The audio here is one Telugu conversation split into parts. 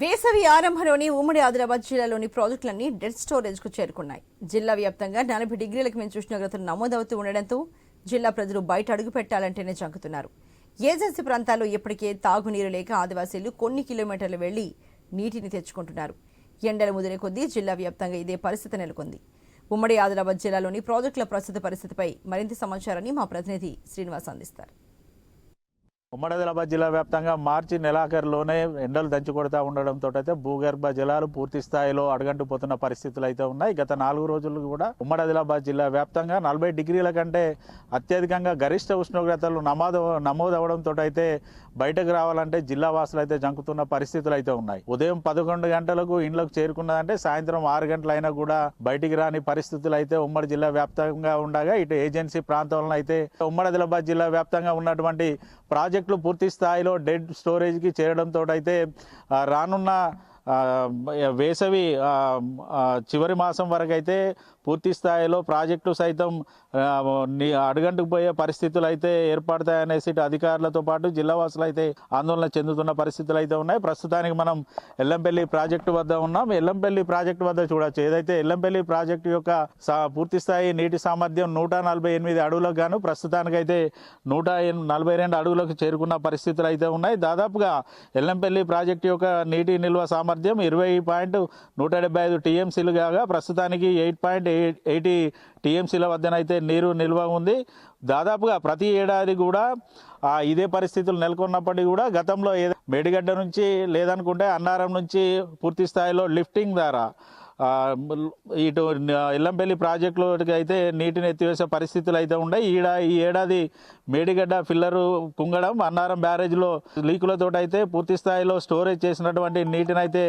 వేసవి ఆరంభంలోని ఉమ్మడి ఆదిలాబాద్ జిల్లాలోని ప్రాజెక్టులన్నీ డెడ్ స్టోరేజ్కు చేరుకున్నాయి. జిల్లా వ్యాప్తంగా 40 డిగ్రీలకు మించి ఉష్ణోగ్రతలు నమోదవుతూ ఉండడంతో జిల్లా ప్రజలు బయట అడుగు పెట్టాలంటేనే జంకుతున్నారు. ఏజెన్సీ ప్రాంతాల్లో ఇప్పటికే తాగునీరు లేక ఆదివాసీలు కొన్ని కిలోమీటర్లు వెళ్లి నీటిని తెచ్చుకుంటున్నారు. ఎండలు ముదిరే కొద్దీ జిల్లా వ్యాప్తంగా ఇదే పరిస్థితి నెలకొంది. ఉమ్మడి ఆదిలాబాద్ జిల్లాలోని ప్రాజెక్టుల ప్రస్తుత పరిస్థితిపై మరింత సమాచారాన్ని మా ప్రతినిధి శ్రీనివాస్ అందిస్తారు. ఉమ్మడి ఆదిలాబాద్ జిల్లా వ్యాప్తంగా మార్చి నెలాఖరులోనే ఎండలు దంచి కొడతా ఉండడంతో అయితే భూగర్భ జలాలు పూర్తి స్థాయిలో అడుగంటుపోతున్న పరిస్థితులు అయితే ఉన్నాయి. గత 4 రోజులు కూడా ఉమ్మడి ఆదిలాబాద్ జిల్లా వ్యాప్తంగా 40 డిగ్రీల కంటే అత్యధికంగా గరిష్ట ఉష్ణోగ్రతలు నమోదవడంతో అయితే బయటకు రావాలంటే జిల్లా వాసులు అయితే జంకుతున్న పరిస్థితులు అయితే ఉన్నాయి. ఉదయం 11 గంటలకు ఇండ్లకు చేరుకున్నదంటే సాయంత్రం 6 గంటలైనా కూడా బయటికి రాని పరిస్థితులు అయితే ఉమ్మడి జిల్లా వ్యాప్తంగా ఉండగా ఇటు ఏజెన్సీ ప్రాంతంలో అయితే ఉమ్మడి ఆదిలాబాద్ జిల్లా వ్యాప్తంగా ఉన్నటువంటి ప్రాజెక్టులు పూర్తి స్థాయిలో డెడ్ స్టోరేజ్కి చేరడంతో అయితే రానున్న వేసవి చివరి మాసం వరకు అయితే పూర్తి స్థాయిలో ప్రాజెక్టులు సైతం అడుగంటుకుపోయే పరిస్థితులు అయితే ఏర్పడతాయనేసి అధికారులతో పాటు జిల్లా వాసులు అయితే ఆందోళన చెందుతున్న పరిస్థితులు అయితే ఉన్నాయి. ప్రస్తుతానికి మనం ఎల్లంపల్లి ప్రాజెక్టు వద్ద ఉన్నాం. ఎల్లంపల్లి ప్రాజెక్టు వద్ద చూడొచ్చు. ఏదైతే ఎల్లంపల్లి ప్రాజెక్టు యొక్క పూర్తి స్థాయి నీటి సామర్థ్యం 148 అడుగులకు గాను ప్రస్తుతానికైతే 142 అడుగులకు చేరుకున్న పరిస్థితులు అయితే ఉన్నాయి. దాదాపుగా ఎల్లంపల్లి ప్రాజెక్టు యొక్క నీటి నిల్వ సామర్థ్యం 20.175 టీఎంసీలు కాగా ప్రస్తుతానికి 8.80 టీఎంసీల వద్దనైతే నీరు నిల్వ ఉంది. దాదాపుగా ప్రతి ఏడాది కూడా ఇదే పరిస్థితులు నెలకొన్నప్పటికీ కూడా గతంలో మేడిగడ్డ నుంచి లేదనుకుంటే అన్నారం నుంచి పూర్తి స్థాయిలో లిఫ్టింగ్ ద్వారా ఇటు ఎల్లంపల్లి ప్రాజెక్టులోకి అయితే నీటిని ఎత్తివేసే పరిస్థితులు అయితే ఉన్నాయి. ఈ ఏడాది మేడిగడ్డ ఫిల్లరు కుంగడం, అన్నారం బ్యారేజ్లో లీకులతో అయితే పూర్తి స్థాయిలో స్టోరేజ్ చేసినటువంటి నీటిని అయితే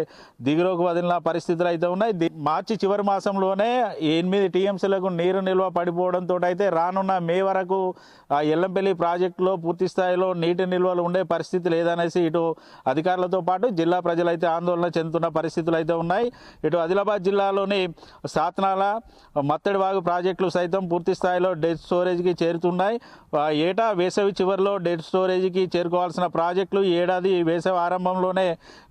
దిగులోకి వదిలిన పరిస్థితులు అయితే ఉన్నాయి. మార్చి చివరి మాసంలోనే 8 టీఎంసీలకు నీరు నిల్వ పడిపోవడంతో అయితే రానున్న మే వరకు ఎల్లంపల్లి ప్రాజెక్టులో పూర్తి స్థాయిలో నీటి నిల్వలు ఉండే పరిస్థితి లేదనేసి ఇటు అధికారులతో పాటు జిల్లా ప్రజలైతే ఆందోళన చెందుతున్న పరిస్థితులు అయితే ఉన్నాయి. ఇటు ఆదిలాబాద్ జిల్లాలోని సాత్నాల, మత్తడివాగు ప్రాజెక్టులు సైతం పూర్తి స్థాయిలో డెడ్ స్టోరేజ్కి చేరుతున్నాయి. ఏటా వేసవి చివరిలో డెడ్ స్టోరేజ్కి చేరుకోవాల్సిన ప్రాజెక్టులు ఏడాది వేసవి ఆరంభంలోనే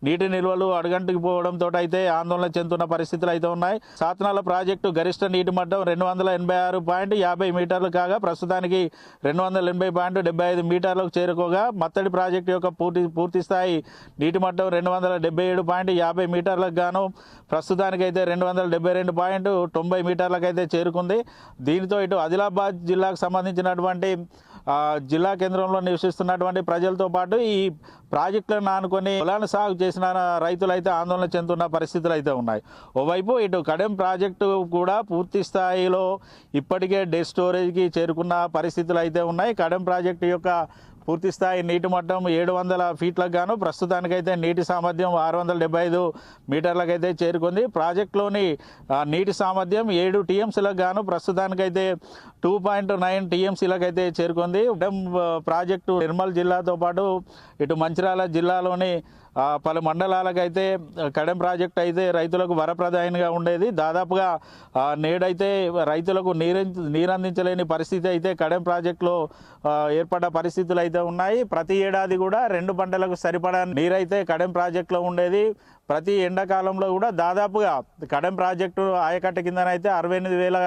నీటి నిల్వలు అడుగంటుకుపోవడంతో అయితే ఆందోళన చెందుతున్న పరిస్థితులు అయితే ఉన్నాయి. సాత్నాల ప్రాజెక్టు గరిష్ట నీటి మట్టం 286.50 మీటర్లు కాగా ప్రస్తుతానికి 280.75 మీటర్లకు చేరుకోగా మత్తడి ప్రాజెక్టు యొక్క పూర్తి స్థాయి నీటి మట్టం 277.50 మీటర్లకు గాను ప్రస్తుతానికైతే 272.90 మీటర్లకైతే చేరుకుంది. దీనితో ఇటు ఆదిలాబాద్ జిల్లాకు సంబంధించినటువంటి జిల్లా కేంద్రంలో నివసిస్తున్నటువంటి ప్రజలతో పాటు ఈ ప్రాజెక్టులను ఆనుకొని పొలాన్ని సాగు చేసిన రైతులు అయితే ఆందోళన చెందుతున్న పరిస్థితులు అయితే ఉన్నాయి. ఓవైపు ఇటు కడెం ప్రాజెక్టు కూడా పూర్తి స్థాయిలో ఇప్పటికే డెడ్ స్టోరేజ్కి చేరుకున్న పరిస్థితులు అయితే ఉన్నాయి. కడెం ప్రాజెక్టు యొక్క పూర్తి స్థాయి నీటి మట్టం 700 ఫీట్లకు గాను ప్రస్తుతానికైతే నీటి సామర్థ్యం 675 మీటర్లకైతే చేరుకుంది. ప్రాజెక్టులోని నీటి సామర్థ్యం 7 టీఎంసీలకు గాను ప్రస్తుతానికైతే 2.9 టీఎంసీలకైతే చేరుకుంది. ప్రాజెక్టు నిర్మల్ జిల్లాతో పాటు ఇటు మంచిర్యాల జిల్లాలోని పలు మండలాలకైతే కడెం ప్రాజెక్ట్ అయితే రైతులకు వరప్రదాయంగా ఉండేది. దాదాపుగా నేడైతే రైతులకు నీరందించలేని పరిస్థితి అయితే కడెం ప్రాజెక్టులో ఏర్పడ్డ పరిస్థితులు అయితే ఉన్నాయి. ప్రతి ఏడాది కూడా 2 పంటలకు సరిపడా నీరైతే కడెం ప్రాజెక్టులో ఉండేది. ప్రతి ఎండాకాలంలో కూడా దాదాపుగా కడెం ప్రాజెక్టు ఆయకట్ట కిందనైతే 68,000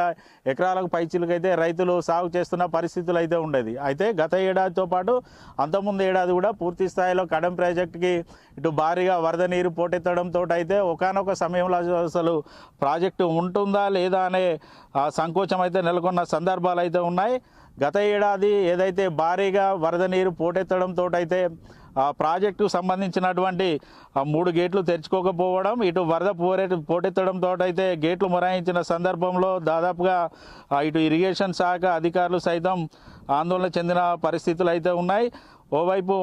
ఎకరాలకు పైచిలకైతే రైతులు సాగు చేస్తున్న పరిస్థితులు అయితే ఉండేది. అయితే గత ఏడాదితో పాటు అంతకుముందు ఏడాది కూడా పూర్తి స్థాయిలో కడెం ప్రాజెక్టుకి ఇటు భారీగా వరద నీరు పోటెత్తడంతో అయితే ఒకానొక సమయంలో అసలు ప్రాజెక్టు ఉంటుందా లేదా అనే సంకోచం అయితే నెలకొన్న సందర్భాలు అయితే ఉన్నాయి. గత ఏడాది ఏదైతే భారీగా వరద నీరు పోటెత్తడంతో అయితే ప్రాజెక్టుకు సంబంధించినటువంటి 3 గేట్లు తెరుచుకోకపోవడం, ఇటు వరద పోటెత్తడంతో అయితే గేట్లు మొరాయించిన సందర్భంలో దాదాపుగా ఇటు ఇరిగేషన్ శాఖ అధికారులు సైతం ఆందోళన చెందిన పరిస్థితులు అయితే ఉన్నాయి. ఓవైపు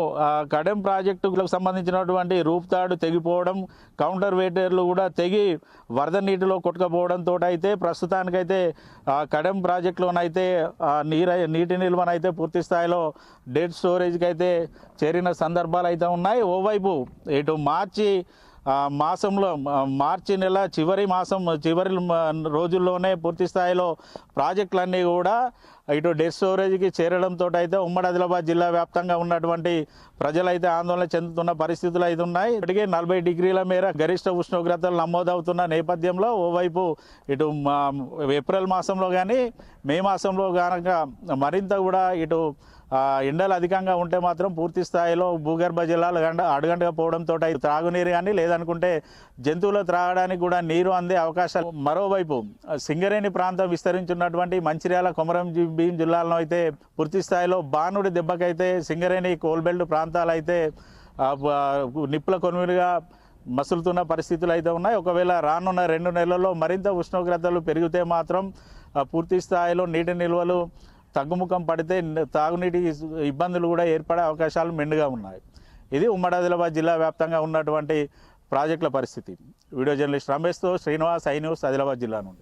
కడెం ప్రాజెక్టుకు సంబంధించినటువంటి రూపుతాడు తెగిపోవడం, కౌంటర్ వెయిటర్లు కూడా తెగి వరద నీటిలో కొట్టుకపోవడంతో అయితే ప్రస్తుతానికైతే కడెం ప్రాజెక్టులోనైతే నీటి నిల్వనైతే పూర్తి స్థాయిలో డెడ్ స్టోరేజ్కి అయితే చేరిన సందర్భాలు అయితే ఉన్నాయి. ఓవైపు ఇటు మార్చి నెల చివరి రోజుల్లోనే పూర్తి స్థాయిలో ప్రాజెక్టులన్నీ కూడా ఇటు డెడ్ స్టోరేజ్కి చేరడంతో అయితే ఉమ్మడి ఆదిలాబాద్ జిల్లా వ్యాప్తంగా ఉన్నటువంటి ప్రజలైతే ఆందోళన చెందుతున్న పరిస్థితులు అయితే ఉన్నాయి. ఇప్పటికే 40 డిగ్రీల మేర గరిష్ట ఉష్ణోగ్రతలు నమోదవుతున్న నేపథ్యంలో ఓవైపు ఇటు ఏప్రిల్ మాసంలో కానీ మే మాసంలో కనుక మరింత కూడా ఇటు ఎండలు అధికంగా ఉంటే మాత్రం పూర్తి స్థాయిలో భూగర్భ జలాలు అడుగంటగా పోవడంతో త్రాగునీరు కానీ లేదనుకుంటే జంతువులు త్రాగడానికి కూడా నీరు అందే అవకాశాలు. మరోవైపు సింగరేణి ప్రాంతం విస్తరించున్నటువంటి మంచిర్యాల కొమరం భీం జిల్లాలో అయితే పూర్తి స్థాయిలో బాణుడి దెబ్బకైతే సింగరేణి కోల్బెల్ట్ ప్రాంతాలు అయితే నిప్పుల కొనుగోలుగా మసులుతున్న పరిస్థితులు అయితే ఉన్నాయి. ఒకవేళ రానున్న 2 నెలల్లో మరింత ఉష్ణోగ్రతలు పెరిగితే మాత్రం పూర్తి స్థాయిలో నీటి నిల్వలు తగ్గుముఖం పడితే తాగునీటి ఇబ్బందులు కూడా ఏర్పడే అవకాశాలు మెండుగా ఉన్నాయి. ఇది ఉమ్మడి ఆదిలాబాద్ జిల్లా వ్యాప్తంగా ఉన్నటువంటి ప్రాజెక్టుల పరిస్థితి. వీడియో జర్నలిస్ట్ రమేష్తో శ్రీనివాస్, ఐ న్యూస్, ఆదిలాబాద్ జిల్లా నుండి.